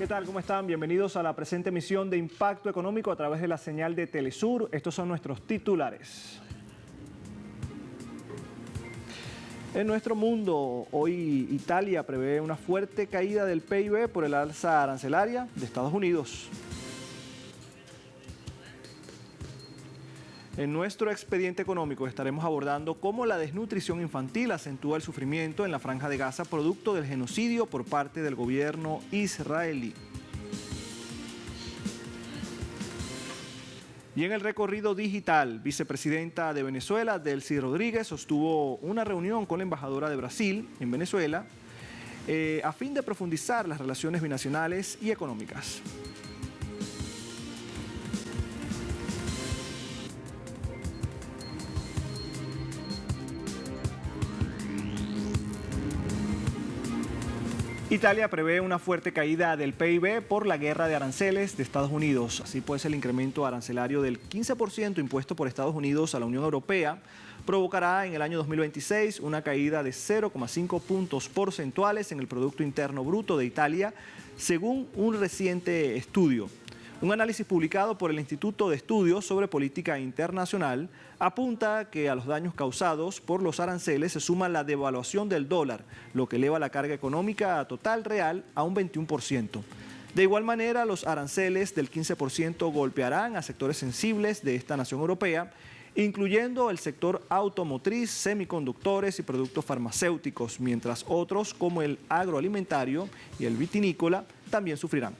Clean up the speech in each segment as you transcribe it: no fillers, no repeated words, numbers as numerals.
tal? ¿Cómo están? Bienvenidos a la presente emisión de Impacto Económico a través de la señal de Telesur. Estos son nuestros titulares. En nuestro mundo, hoy Italia prevé una fuerte caída del PIB por el alza arancelaria de Estados Unidos. En nuestro expediente económico estaremos abordando cómo la desnutrición infantil acentúa el sufrimiento en la Franja de Gaza producto del genocidio por parte del gobierno israelí. Y en el recorrido digital, vicepresidenta de Venezuela, Delcy Rodríguez, sostuvo una reunión con la embajadora de Brasil en Venezuela a fin de profundizar las relaciones binacionales y económicas. Italia prevé una fuerte caída del PIB por la guerra de aranceles de Estados Unidos. Así pues, el incremento arancelario del 15% impuesto por Estados Unidos a la Unión Europea provocará en el año 2026 una caída de 0,5 puntos porcentuales en el Producto Interno Bruto de Italia, según un reciente estudio. Un análisis publicado por el Instituto de Estudios sobre Política Internacional apunta que a los daños causados por los aranceles se suma la devaluación del dólar, lo que eleva la carga económica total real a un 21%. De igual manera, los aranceles del 15% golpearán a sectores sensibles de esta nación europea, incluyendo el sector automotriz, semiconductores y productos farmacéuticos, mientras otros como el agroalimentario y el vitinícola también sufrirán.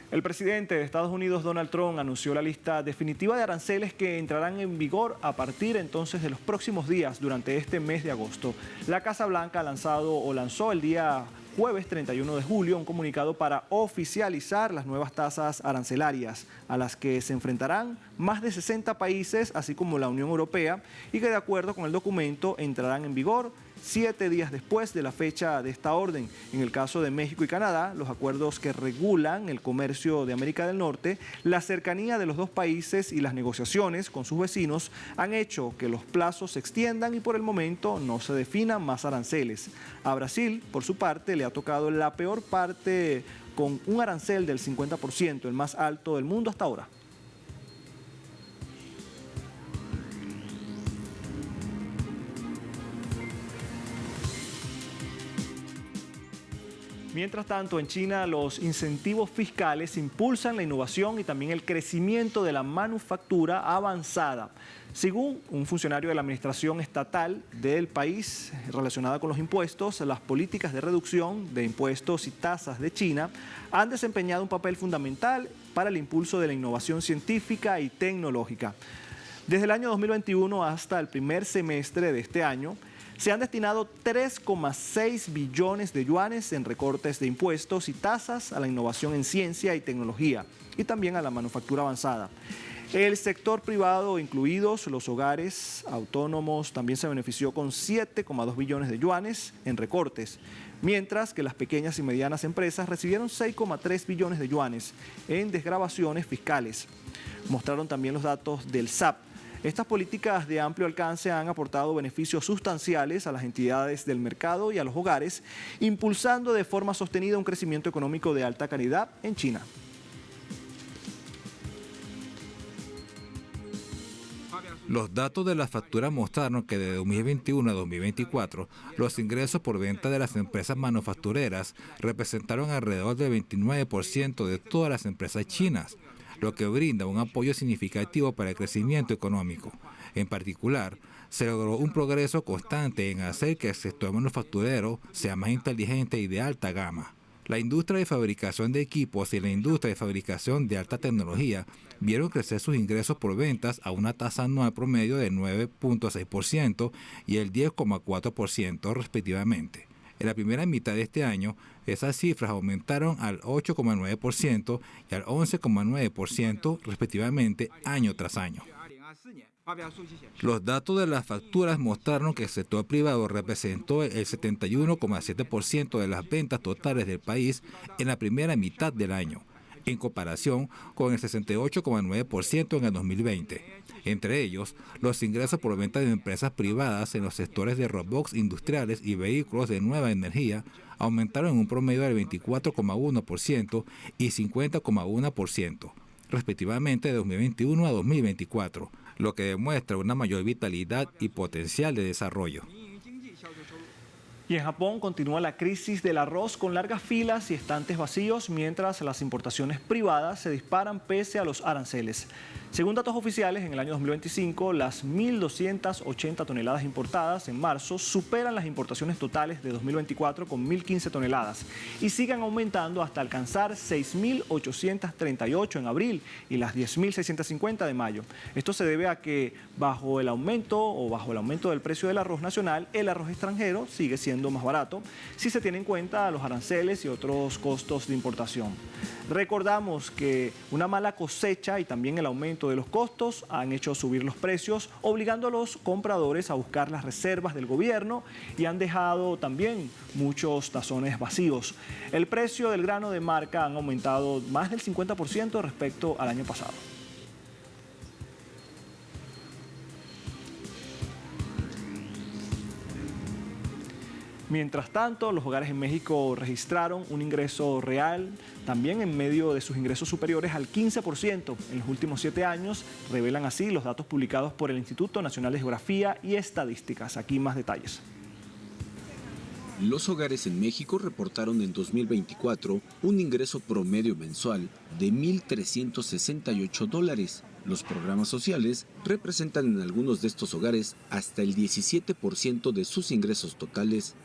El presidente de Estados Unidos, Donald Trump, anunció la lista definitiva de aranceles que entrarán en vigor a partir entonces de los próximos días durante este mes de agosto. La Casa Blanca lanzó el día jueves 31 de julio un comunicado para oficializar las nuevas tasas arancelarias a las que se enfrentarán más de 60 países, así como la Unión Europea, y que de acuerdo con el documento entrarán en vigor 7 días después de la fecha de esta orden. En el caso de México y Canadá, los acuerdos que regulan el comercio de América del Norte, la cercanía de los dos países y las negociaciones con sus vecinos han hecho que los plazos se extiendan y por el momento no se definan más aranceles. A Brasil, por su parte, le ha tocado la peor parte con un arancel del 50%, el más alto del mundo hasta ahora. Mientras tanto, en China, los incentivos fiscales impulsan la innovación y también el crecimiento de la manufactura avanzada. Según un funcionario de la administración estatal del país relacionada con los impuestos, las políticas de reducción de impuestos y tasas de China han desempeñado un papel fundamental para el impulso de la innovación científica y tecnológica. Desde el año 2021 hasta el primer semestre de este año, se han destinado 3,6 billones de yuanes en recortes de impuestos y tasas a la innovación en ciencia y tecnología y también a la manufactura avanzada. El sector privado, incluidos los hogares autónomos, también se benefició con 7,2 billones de yuanes en recortes, mientras que las pequeñas y medianas empresas recibieron 6,3 billones de yuanes en desgravaciones fiscales. Mostraron también los datos del SAP. Estas políticas de amplio alcance han aportado beneficios sustanciales a las entidades del mercado y a los hogares, impulsando de forma sostenida un crecimiento económico de alta calidad en China. Los datos de las facturas mostraron que de 2021 a 2024, los ingresos por venta de las empresas manufactureras representaron alrededor del 29% de todas las empresas chinas, lo que brinda un apoyo significativo para el crecimiento económico. En particular, se logró un progreso constante en hacer que el sector manufacturero sea más inteligente y de alta gama. La industria de fabricación de equipos y la industria de fabricación de alta tecnología vieron crecer sus ingresos por ventas a una tasa anual promedio de 9,6% y el 10,4% respectivamente. En la primera mitad de este año, esas cifras aumentaron al 8,9% y al 11,9% respectivamente año tras año. Los datos de las facturas mostraron que el sector privado representó el 71,7% de las ventas totales del país en la primera mitad del año. en comparación con el 68,9% en el 2020. Entre ellos, los ingresos por venta de empresas privadas en los sectores de robots industriales y vehículos de nueva energía aumentaron en un promedio del 24,1% y 50,1%, respectivamente de 2021 a 2024, lo que demuestra una mayor vitalidad y potencial de desarrollo. Y en Japón continúa la crisis del arroz con largas filas y estantes vacíos, mientras las importaciones privadas se disparan pese a los aranceles. Según datos oficiales, en el año 2025, las 1.280 toneladas importadas en marzo superan las importaciones totales de 2024 con 1.015 toneladas y siguen aumentando hasta alcanzar 6.838 en abril y las 10.650 de mayo. Esto se debe a que bajo el aumento del precio del arroz nacional, el arroz extranjero sigue siendo más barato si se tienen en cuenta los aranceles y otros costos de importación. Recordamos que una mala cosecha y también el aumento de los costos han hecho subir los precios, obligando a los compradores a buscar las reservas del gobierno y han dejado también muchos tazones vacíos. El precio del grano de marca han aumentado más del 50% respecto al año pasado. Mientras tanto, los hogares en México registraron un ingreso real también en medio de sus ingresos superiores al 15% en los últimos 7 años, revelan así los datos publicados por el Instituto Nacional de Geografía y Estadísticas. Aquí más detalles. Los hogares en México reportaron en 2024 un ingreso promedio mensual de $1,368. Los programas sociales representan en algunos de estos hogares hasta el 17% de sus ingresos totales.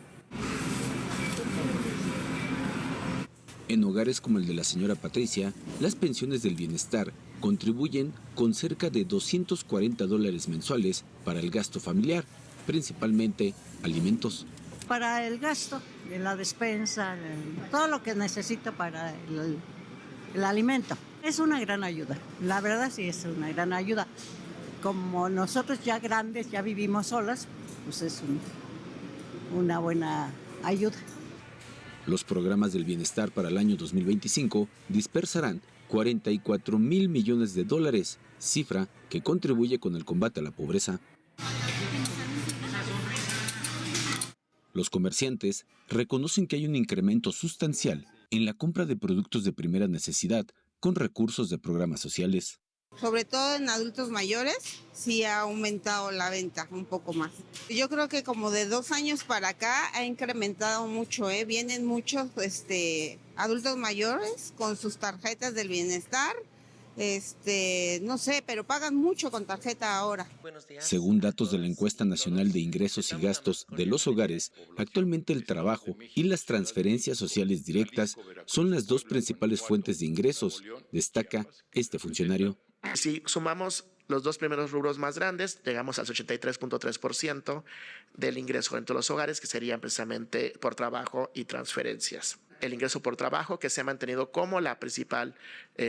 En hogares como el de la señora Patricia, las pensiones del bienestar contribuyen con cerca de $240 mensuales para el gasto familiar, principalmente alimentos. Para el gasto, de la despensa, todo lo que necesito para el alimento. Es una gran ayuda, la verdad sí es una gran ayuda. Como nosotros ya grandes, ya vivimos solas, pues es una buena ayuda. Los programas del bienestar para el año 2025 dispersarán $44,000 millones, cifra que contribuye con el combate a la pobreza. Los comerciantes reconocen que hay un incremento sustancial en la compra de productos de primera necesidad con recursos de programas sociales. Sobre todo en adultos mayores, sí ha aumentado la venta un poco más. Yo creo que como de 2 años para acá ha incrementado mucho, Vienen muchos adultos mayores con sus tarjetas del bienestar. No sé, pero pagan mucho con tarjeta ahora. Según datos de la Encuesta Nacional de Ingresos y Gastos de los Hogares, actualmente el trabajo y las transferencias sociales directas son las 2 principales fuentes de ingresos, destaca este funcionario. Si sumamos los 2 primeros rubros más grandes, llegamos al 83.3% del ingreso entre los hogares, que serían precisamente por trabajo y transferencias. El ingreso por trabajo, que se ha mantenido como la principal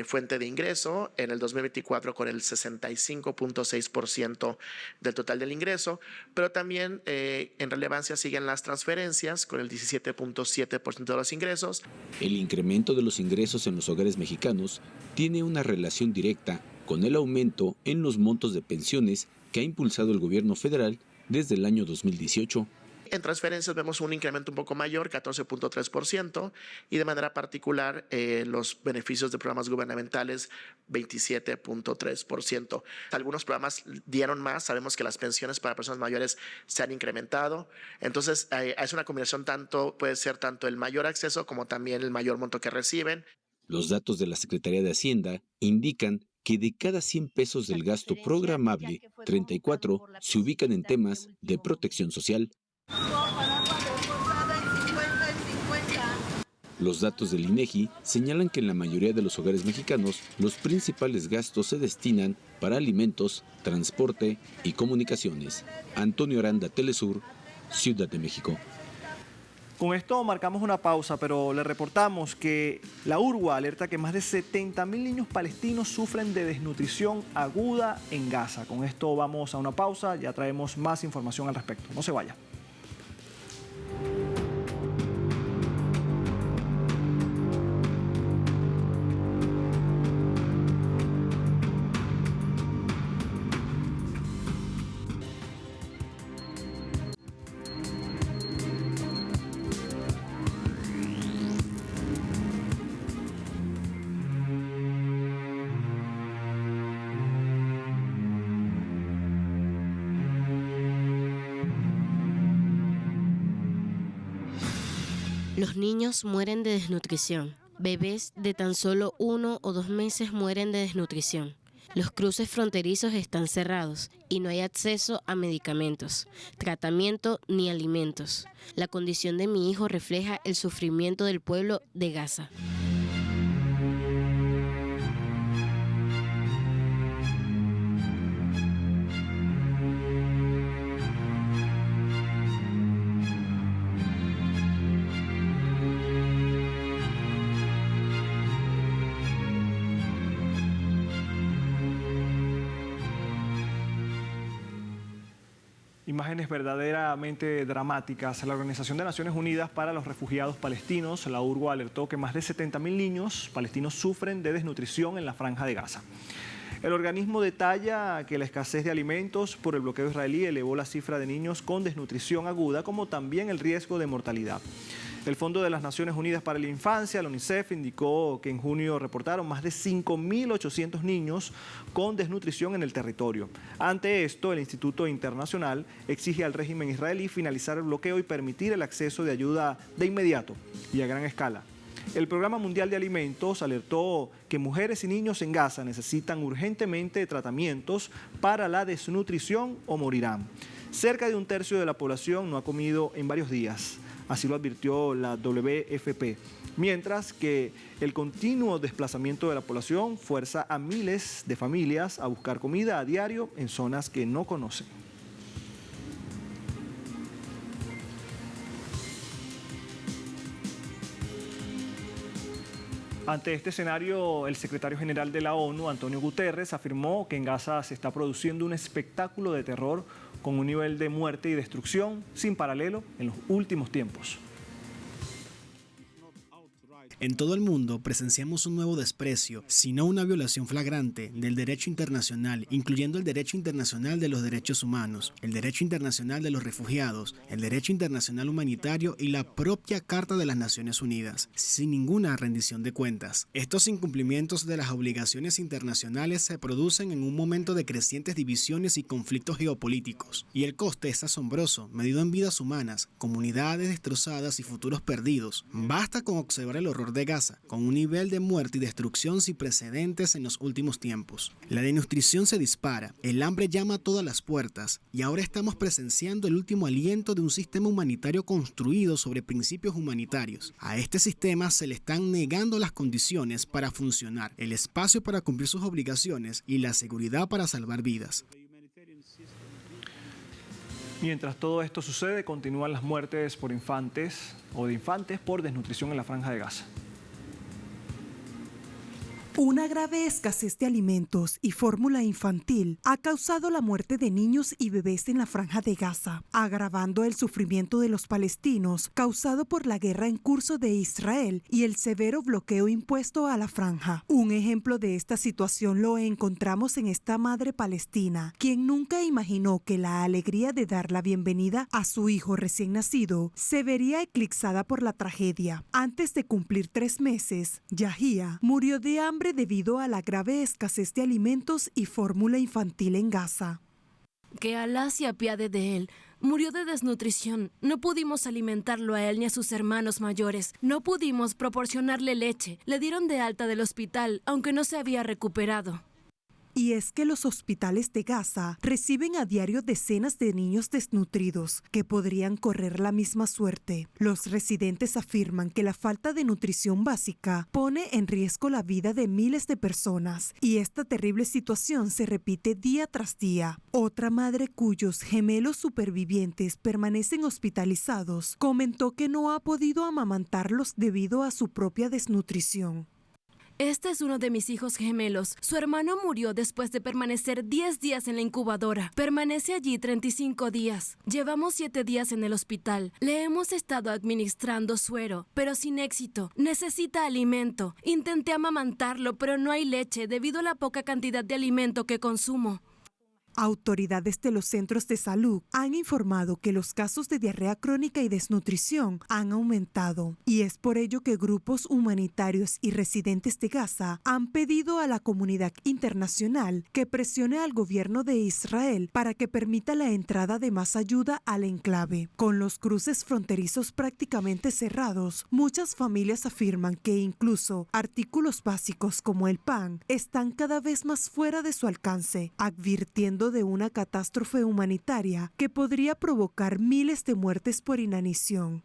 fuente de ingreso en el 2024 con el 65.6% del total del ingreso, pero también en relevancia siguen las transferencias con el 17.7% de los ingresos. El incremento de los ingresos en los hogares mexicanos tiene una relación directa con el aumento en los montos de pensiones que ha impulsado el gobierno federal desde el año 2018. En transferencias vemos un incremento un poco mayor, 14.3%, y de manera particular los beneficios de programas gubernamentales, 27.3%. Algunos programas dieron más, sabemos que las pensiones para personas mayores se han incrementado, entonces es una combinación, puede ser tanto el mayor acceso como también el mayor monto que reciben. Los datos de la Secretaría de Hacienda indican que de cada 100 pesos del gasto programable, 34 se ubican en temas de protección social. Los datos del INEGI señalan que en la mayoría de los hogares mexicanos los principales gastos se destinan para alimentos, transporte y comunicaciones. Antonio Aranda, Telesur, Ciudad de México. Con esto marcamos una pausa, pero le reportamos que la URWA alerta que más de 70.000 niños palestinos sufren de desnutrición aguda en Gaza. Con esto vamos a una pausa, ya traemos más información al respecto. No se vaya. Los niños mueren de desnutrición. Bebés de tan solo 1 o 2 meses mueren de desnutrición. Los cruces fronterizos están cerrados y no hay acceso a medicamentos, tratamiento ni alimentos. La condición de mi hijo refleja el sufrimiento del pueblo de Gaza. Imágenes verdaderamente dramáticas. La Organización de Naciones Unidas para los Refugiados Palestinos, la UNRWA, alertó que más de 70.000 niños palestinos sufren de desnutrición en la Franja de Gaza. El organismo detalla que la escasez de alimentos por el bloqueo israelí elevó la cifra de niños con desnutrición aguda, como también el riesgo de mortalidad. El Fondo de las Naciones Unidas para la Infancia, la UNICEF, indicó que en junio reportaron más de 5.800 niños con desnutrición en el territorio. Ante esto, el Instituto Internacional exige al régimen israelí finalizar el bloqueo y permitir el acceso de ayuda de inmediato y a gran escala. El Programa Mundial de Alimentos alertó que mujeres y niños en Gaza necesitan urgentemente tratamientos para la desnutrición o morirán. Cerca de un tercio de la población no ha comido en varios días. Así lo advirtió la WFP, mientras que el continuo desplazamiento de la población fuerza a miles de familias a buscar comida a diario en zonas que no conocen. Ante este escenario, el secretario general de la ONU, Antonio Guterres, afirmó que en Gaza se está produciendo un espectáculo de terror con un nivel de muerte y destrucción sin paralelo en los últimos tiempos. En todo el mundo presenciamos un nuevo desprecio, sino una violación flagrante del derecho internacional, incluyendo el derecho internacional de los derechos humanos, el derecho internacional de los refugiados, el derecho internacional humanitario y la propia Carta de las Naciones Unidas, sin ninguna rendición de cuentas. Estos incumplimientos de las obligaciones internacionales se producen en un momento de crecientes divisiones y conflictos geopolíticos, y el coste es asombroso, medido en vidas humanas, comunidades destrozadas y futuros perdidos. Basta con observar el horror de Gaza, con un nivel de muerte y destrucción sin precedentes en los últimos tiempos. La desnutrición se dispara, el hambre llama a todas las puertas, y ahora estamos presenciando el último aliento de un sistema humanitario construido sobre principios humanitarios. A este sistema se le están negando las condiciones para funcionar, el espacio para cumplir sus obligaciones y la seguridad para salvar vidas. Mientras todo esto sucede, continúan las muertes por infantes o de infantes por desnutrición en la Franja de Gaza. Una grave escasez de alimentos y fórmula infantil ha causado la muerte de niños y bebés en la Franja de Gaza, agravando el sufrimiento de los palestinos causado por la guerra en curso de Israel y el severo bloqueo impuesto a la franja. Un ejemplo de esta situación lo encontramos en esta madre palestina, quien nunca imaginó que la alegría de dar la bienvenida a su hijo recién nacido se vería eclipsada por la tragedia. Antes de cumplir 3 meses, Yahia murió de hambre debido a la grave escasez de alimentos y fórmula infantil en Gaza. Que Alá se apiade de él. Murió de desnutrición. No pudimos alimentarlo a él ni a sus hermanos mayores. No pudimos proporcionarle leche. Le dieron de alta del hospital, aunque no se había recuperado. Y es que los hospitales de Gaza reciben a diario decenas de niños desnutridos que podrían correr la misma suerte. Los residentes afirman que la falta de nutrición básica pone en riesgo la vida de miles de personas y esta terrible situación se repite día tras día. Otra madre cuyos gemelos supervivientes permanecen hospitalizados comentó que no ha podido amamantarlos debido a su propia desnutrición. Este es uno de mis hijos gemelos. Su hermano murió después de permanecer 10 días en la incubadora. Permanece allí 35 días. Llevamos 7 días en el hospital. Le hemos estado administrando suero, pero sin éxito. Necesita alimento. Intenté amamantarlo, pero no hay leche debido a la poca cantidad de alimento que consumo. Autoridades de los centros de salud han informado que los casos de diarrea crónica y desnutrición han aumentado, y es por ello que grupos humanitarios y residentes de Gaza han pedido a la comunidad internacional que presione al gobierno de Israel para que permita la entrada de más ayuda al enclave. Con los cruces fronterizos prácticamente cerrados, muchas familias afirman que incluso artículos básicos como el pan están cada vez más fuera de su alcance, advirtiendo de una catástrofe humanitaria que podría provocar miles de muertes por inanición.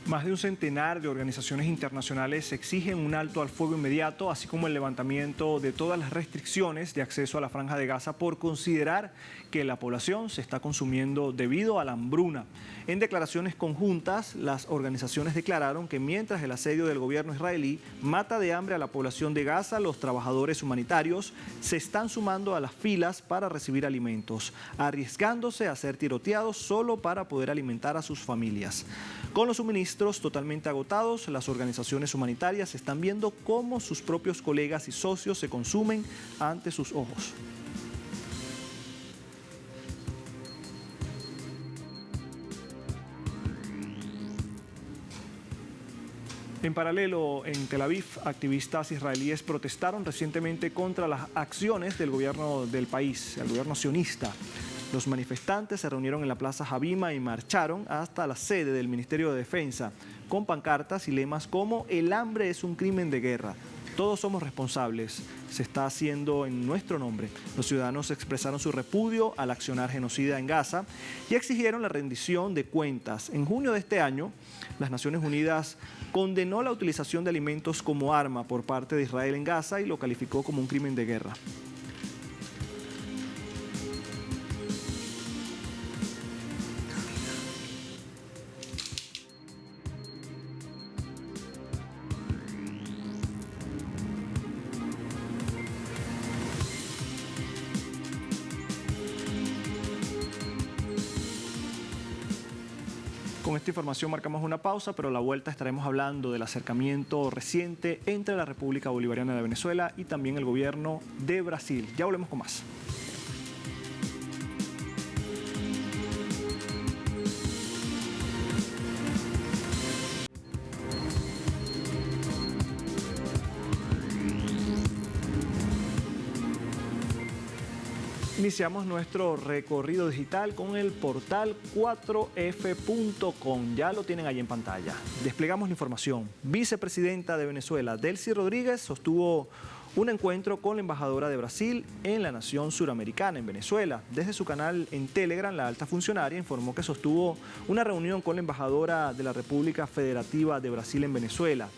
Más de un centenar de organizaciones internacionales exigen un alto al fuego inmediato, así como el levantamiento de todas las restricciones de acceso a la Franja de Gaza por considerar que la población se está consumiendo debido a la hambruna. En declaraciones conjuntas, las organizaciones declararon que mientras el asedio del gobierno israelí mata de hambre a la población de Gaza, los trabajadores humanitarios se están sumando a las filas para recibir alimentos, arriesgándose a ser tiroteados solo para poder alimentar a sus familias. Con los suministros totalmente agotados, las organizaciones humanitarias están viendo cómo sus propios colegas y socios se consumen ante sus ojos. En paralelo, en Tel Aviv, activistas israelíes protestaron recientemente contra las acciones del gobierno del país, el gobierno sionista. Los manifestantes se reunieron en la Plaza Habima y marcharon hasta la sede del Ministerio de Defensa, con pancartas y lemas como "El hambre es un crimen de guerra", "Todos somos responsables", "Se está haciendo en nuestro nombre". Los ciudadanos expresaron su repudio al accionar genocida en Gaza y exigieron la rendición de cuentas. En junio de este año, las Naciones Unidas condenó la utilización de alimentos como arma por parte de Israel en Gaza y lo calificó como un crimen de guerra. Con esta información marcamos una pausa, pero a la vuelta estaremos hablando del acercamiento reciente entre la República Bolivariana de Venezuela y también el gobierno de Brasil. Ya volvemos con más. Iniciamos nuestro recorrido digital con el portal 4f.com. Ya lo tienen ahí en pantalla. Desplegamos la información. Vicepresidenta de Venezuela, Delcy Rodríguez, sostuvo un encuentro con la embajadora de Brasil en la nación suramericana, en Venezuela. Desde su canal en Telegram, la alta funcionaria informó que sostuvo una reunión con la embajadora de la República Federativa de Brasil en Venezuela.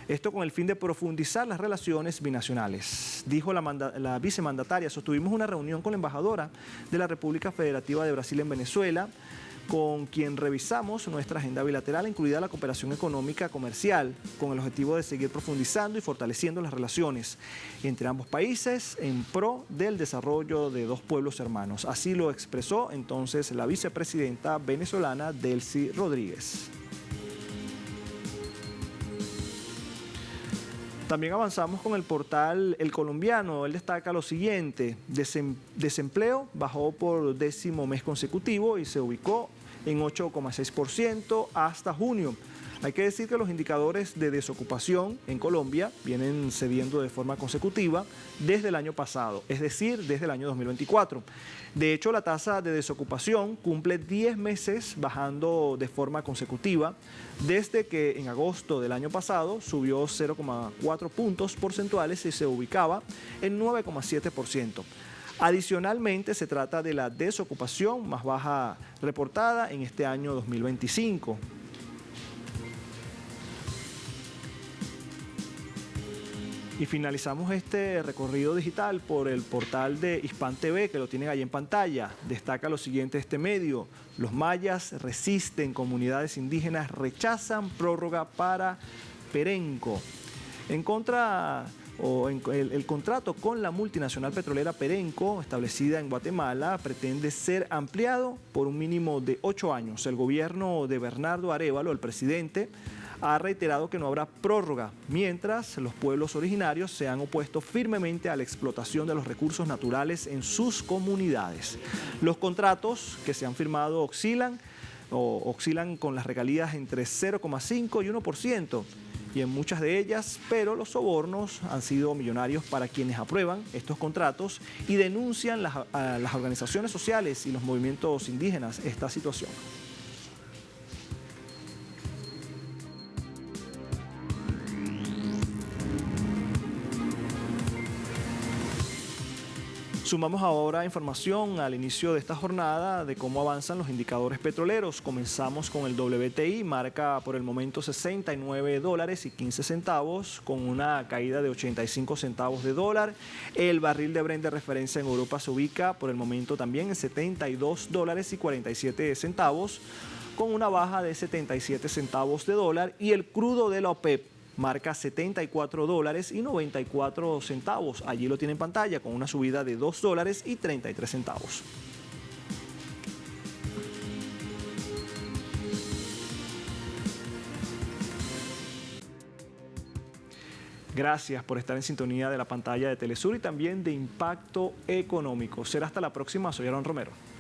Esto con el fin de profundizar las relaciones binacionales. Dijo la vicemandataria: sostuvimos una reunión con la embajadora de la República Federativa de Brasil en Venezuela, con quien revisamos nuestra agenda bilateral, incluida la cooperación económica comercial, con el objetivo de seguir profundizando y fortaleciendo las relaciones entre ambos países en pro del desarrollo de dos pueblos hermanos. Así lo expresó entonces la vicepresidenta venezolana Delcy Rodríguez. También avanzamos con el portal El Colombiano. Él destaca lo siguiente: desempleo bajó por 10º mes consecutivo y se ubicó en 8,6% hasta junio. Hay que decir que los indicadores de desocupación en Colombia vienen cediendo de forma consecutiva desde el año pasado, es decir, desde el año 2024. De hecho, la tasa de desocupación cumple 10 meses bajando de forma consecutiva, desde que en agosto del año pasado subió 0,4 puntos porcentuales y se ubicaba en 9,7%. Adicionalmente, se trata de la desocupación más baja reportada en este año 2025. Y finalizamos este recorrido digital por el portal de Hispan TV, que lo tienen ahí en pantalla. Destaca lo siguiente este medio: los mayas resisten, comunidades indígenas rechazan prórroga para Perenco. El contrato con la multinacional petrolera Perenco, establecida en Guatemala, pretende ser ampliado por un mínimo de 8 años. El gobierno de Bernardo Arévalo, el presidente, ha reiterado que no habrá prórroga, mientras los pueblos originarios se han opuesto firmemente a la explotación de los recursos naturales en sus comunidades. Los contratos que se han firmado oscilan con las regalías entre 0,5 y 1%, y en muchas de ellas, pero los sobornos han sido millonarios para quienes aprueban estos contratos y denuncian a las organizaciones sociales y los movimientos indígenas esta situación. Sumamos ahora información al inicio de esta jornada de cómo avanzan los indicadores petroleros. Comenzamos con el WTI, marca por el momento $69.15 con una caída de 85 centavos de dólar. El barril de Brent de referencia en Europa se ubica por el momento también en $72.47 con una baja de 77 centavos de dólar, y el crudo de la OPEP marca $74.94. Allí lo tiene en pantalla con una subida de $2.33. Gracias por estar en sintonía de la pantalla de Telesur y también de Impacto Económico. Será hasta la próxima. Soy Aaron Romero.